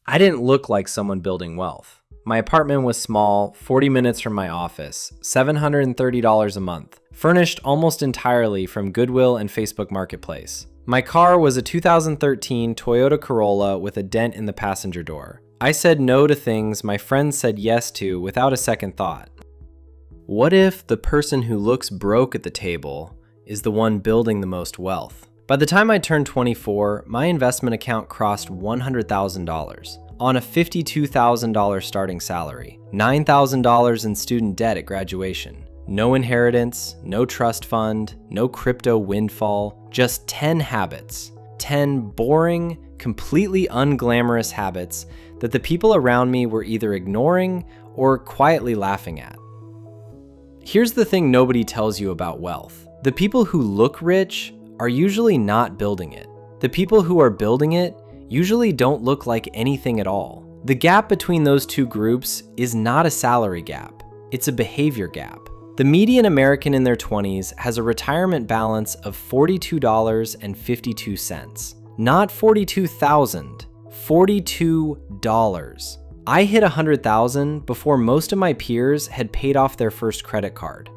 I didn't look like someone building wealth. My apartment was small, 40 minutes from my office, $730 a month, furnished almost entirely from Goodwill and Facebook Marketplace. My car was a 2013 Toyota Corolla with a dent in the passenger door. I said no to things my friends said yes to without a second thought. What if the person who looks broke at the table is the one building the most wealth? By the time I turned 24, my investment account crossed $100,000 on a $52,000 starting salary, $9,000 in student debt at graduation, no inheritance, no trust fund, no crypto windfall, just 10 habits, 10 boring, completely unglamorous habits that the people around me were either ignoring or quietly laughing at. Here's the thing nobody tells you about wealth. The people who look rich are usually not building it. The people who are building it usually don't look like anything at all. The gap between those two groups is not a salary gap, it's a behavior gap. The median American in their 20s has a retirement balance of $42.52. Not $42,000, $42. I hit $100,000 before most of my peers had paid off their first credit card.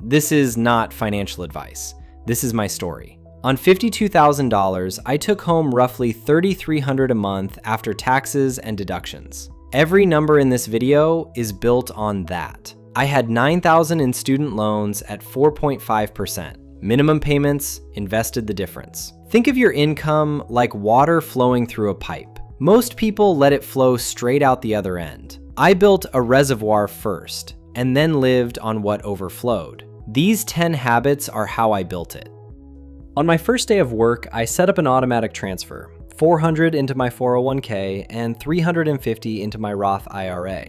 This is not financial advice. This is my story. On $52,000, I took home roughly $3,300 a month after taxes and deductions. Every number in this video is built on that. I had $9,000 in student loans at 4.5%. Minimum payments invested the difference. Think of your income like water flowing through a pipe. Most people let it flow straight out the other end. I built a reservoir first, and then lived on what overflowed. These 10 habits are how I built it. On my first day of work, I set up an automatic transfer, $400 into my 401k and $350 into my Roth IRA,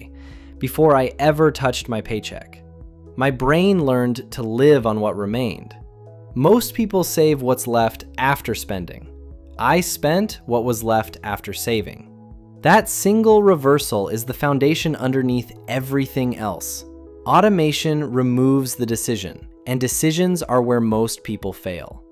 before I ever touched my paycheck. My brain learned to live on what remained. Most people save what's left after spending. I spent what was left after saving. That single reversal is the foundation underneath everything else. Automation removes the decision, and decisions are where most people fail.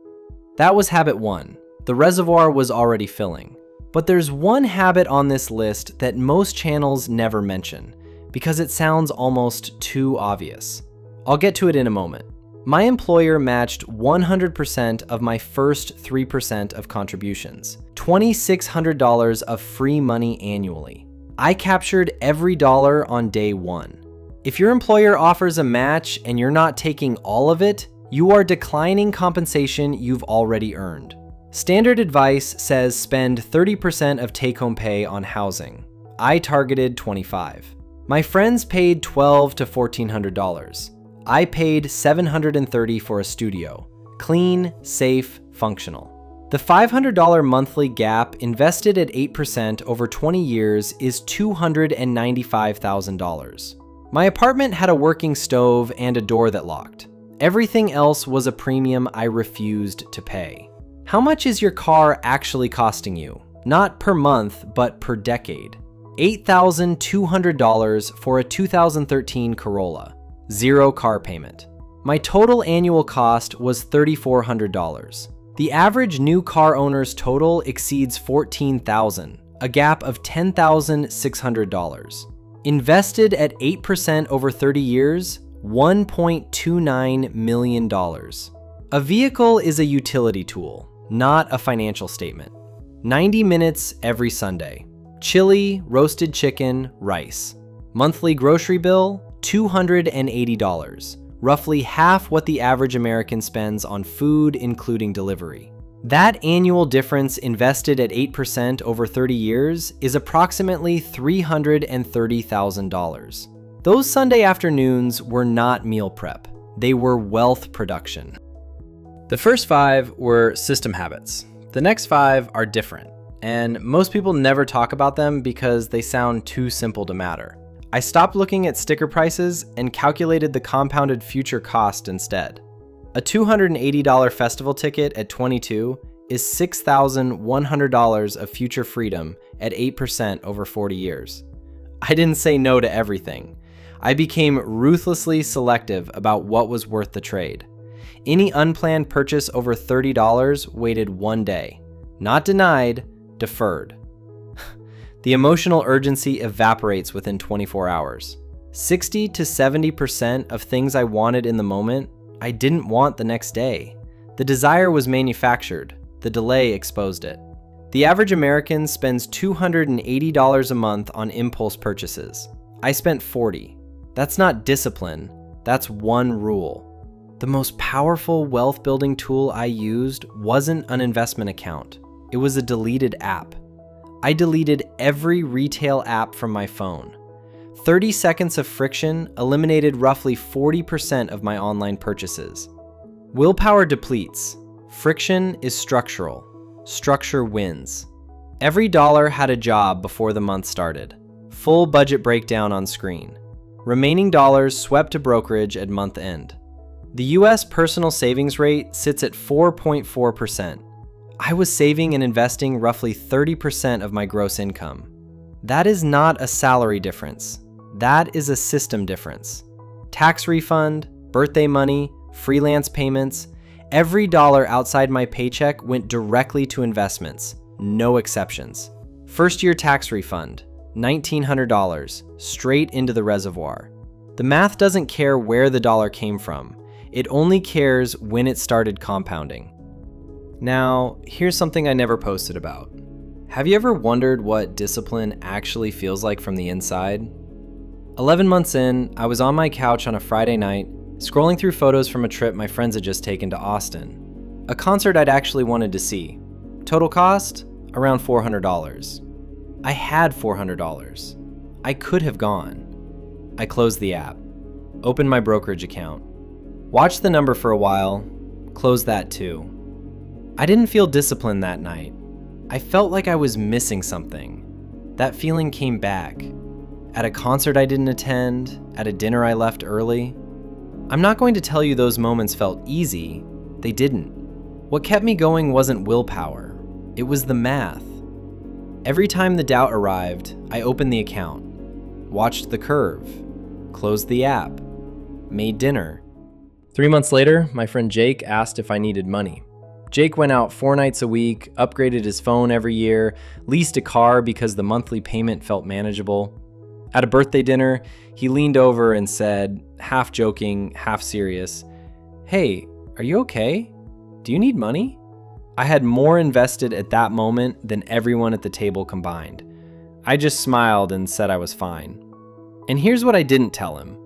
That was habit 1. The reservoir was already filling. But there's one habit on this list that most channels never mention, because it sounds almost too obvious. I'll get to it in a moment. My employer matched 100% of my first 3% of contributions, $2,600 of free money annually. I captured every dollar on day 1. If your employer offers a match and you're not taking all of it, you are declining compensation you've already earned. Standard advice says spend 30% of take-home pay on housing. I targeted 25%. My friends paid $1,200 to $1,400. I paid $730 for a studio. Clean, safe, functional. The $500 monthly gap invested at 8% over 20 years is $295,000. My apartment had a working stove and a door that locked. Everything else was a premium I refused to pay. How much is your car actually costing you? Not per month, but per decade. $8,200 for a 2013 Corolla. 0 car payment. My total annual cost was $3,400. The average new car owner's total exceeds $14,000, a gap of $10,600. Invested at 8% over 30 years, $1.29 million. A vehicle is a utility tool, not a financial statement. 90 minutes every Sunday. Chili, roasted chicken, rice. Monthly grocery bill, $280, roughly half what the average American spends on food, including delivery. That annual difference invested at 8% over 30 years is approximately $330,000. Those Sunday afternoons were not meal prep. They were wealth production. The first 5 were system habits. The next 5 are different, and most people never talk about them because they sound too simple to matter. I stopped looking at sticker prices and calculated the compounded future cost instead. A $280 festival ticket at 22 is $6,100 of future freedom at 8% over 40 years. I didn't say no to everything. I became ruthlessly selective about what was worth the trade. Any unplanned purchase over $30 waited 1 day. Not denied, deferred. The emotional urgency evaporates within 24 hours. 60 to 70% of things I wanted in the moment, I didn't want the next day. The desire was manufactured. The delay exposed it. The average American spends $280 a month on impulse purchases. I spent $40. That's not discipline. That's one rule. The most powerful wealth-building tool I used wasn't an investment account. It was a deleted app. I deleted every retail app from my phone. 30 seconds of friction eliminated roughly 40% of my online purchases. Willpower depletes. Friction is structural. Structure wins. Every dollar had a job before the month started. Full budget breakdown on screen. Remaining dollars swept to brokerage at month end. The US personal savings rate sits at 4.4%. I was saving and investing roughly 30% of my gross income. That is not a salary difference. That is a system difference. Tax refund, birthday money, freelance payments, every dollar outside my paycheck went directly to investments, no exceptions. First year tax refund, $1,900, straight into the reservoir. The math doesn't care where the dollar came from. It only cares when it started compounding. Now, here's something I never posted about. Have you ever wondered what discipline actually feels like from the inside? 11 months in, I was on my couch on a Friday night, scrolling through photos from a trip my friends had just taken to Austin. A concert I'd actually wanted to see. Total cost? Around $400. I had $400. I could have gone. I closed the app, opened my brokerage account, watched the number for a while, closed that too. I didn't feel disciplined that night. I felt like I was missing something. That feeling came back. At a concert I didn't attend, at a dinner I left early. I'm not going to tell you those moments felt easy. They didn't. What kept me going wasn't willpower. It was the math. Every time the doubt arrived, I opened the account, watched the curve, closed the app, made dinner. 3 months later, my friend Jake asked if I needed money. Jake went out 4 nights a week, upgraded his phone every year, leased a car because the monthly payment felt manageable. At a birthday dinner, he leaned over and said, half joking, half serious, "Hey, are you okay? Do you need money?" I had more invested at that moment than everyone at the table combined. I just smiled and said I was fine. And here's what I didn't tell him.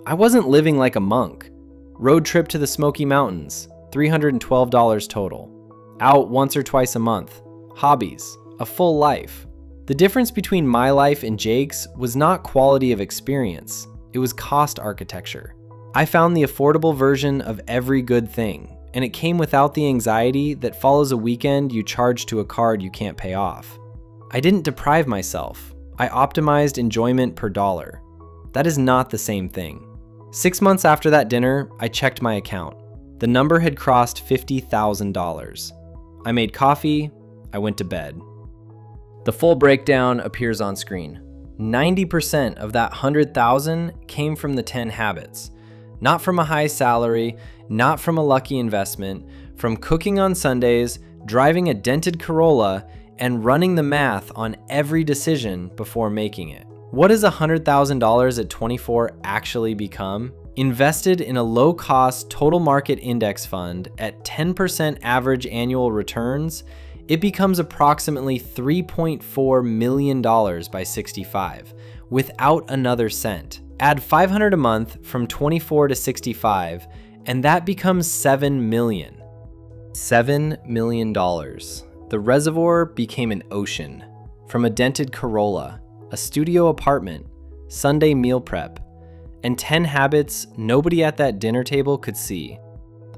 I wasn't living like a monk. Road trip to the Smoky Mountains, $312 total. Out once or twice a month. Hobbies, a full life. The difference between my life and Jake's was not quality of experience. It was cost architecture. I found the affordable version of every good thing, and it came without the anxiety that follows a weekend you charge to a card you can't pay off. I didn't deprive myself. I optimized enjoyment per dollar. That is not the same thing. 6 months after that dinner, I checked my account. The number had crossed $50,000. I made coffee, I went to bed. The full breakdown appears on screen. 90% of that 100,000 came from the 10 habits. Not from a high salary, not from a lucky investment, from cooking on Sundays, driving a dented Corolla, and running the math on every decision before making it. What does $100,000 at 24 actually become? Invested in a low-cost total market index fund at 10% average annual returns, it becomes approximately $3.4 million by 65, without another cent. Add $500 a month from 24 to 65, and that becomes $7 million. $7 million. The reservoir became an ocean. From a dented Corolla, a studio apartment, Sunday meal prep, and 10 habits nobody at that dinner table could see.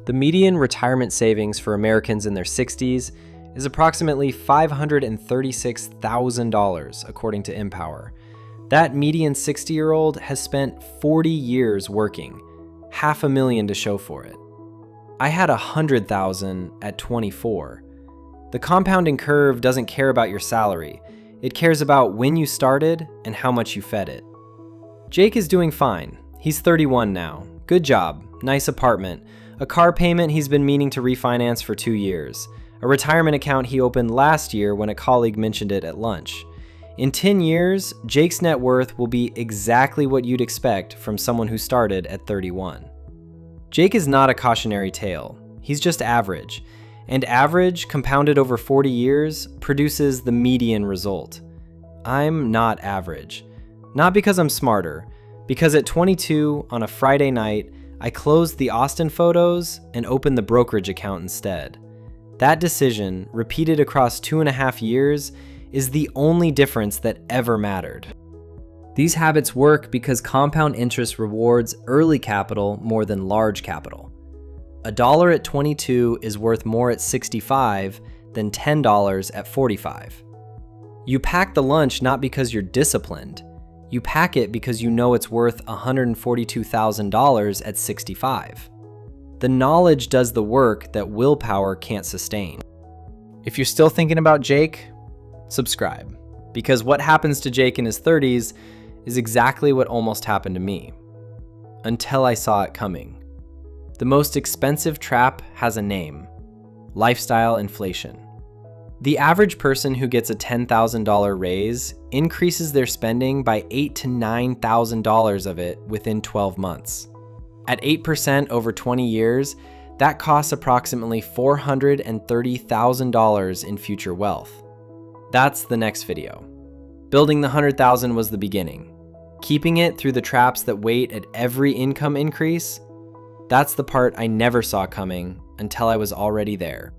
The median retirement savings for Americans in their 60s is approximately $536,000, according to Empower. That median 60-year-old has spent 40 years working, $500,000 to show for it. I had $100,000 at 24. The compounding curve doesn't care about your salary. It cares about when you started and how much you fed it. Jake is doing fine. He's 31 now. Good job, nice apartment, a car payment he's been meaning to refinance for 2 years, a retirement account he opened last year when a colleague mentioned it at lunch. In 10 years, Jake's net worth will be exactly what you'd expect from someone who started at 31. Jake is not a cautionary tale. He's just average. And average, compounded over 40 years, produces the median result. I'm not average. Not because I'm smarter, because at 22, on a Friday night, I closed the Austin photos and opened the brokerage account instead. That decision, repeated across 2.5 years, is the only difference that ever mattered. These habits work because compound interest rewards early capital more than large capital. $1 at 22 is worth more at 65 than $10 at 45. You pack the lunch not because you're disciplined. You pack it because you know it's worth $142,000 at 65. The knowledge does the work that willpower can't sustain. If you're still thinking about Jake, subscribe. Because what happens to Jake in his 30s is exactly what almost happened to me. Until I saw it coming. The most expensive trap has a name: lifestyle inflation. The average person who gets a $10,000 raise increases their spending by $8,000 to $9,000 of it within 12 months. At 8% over 20 years, that costs approximately $430,000 in future wealth. That's the next video. Building the 100,000 was the beginning. Keeping it through the traps that wait at every income increase, that's the part I never saw coming until I was already there.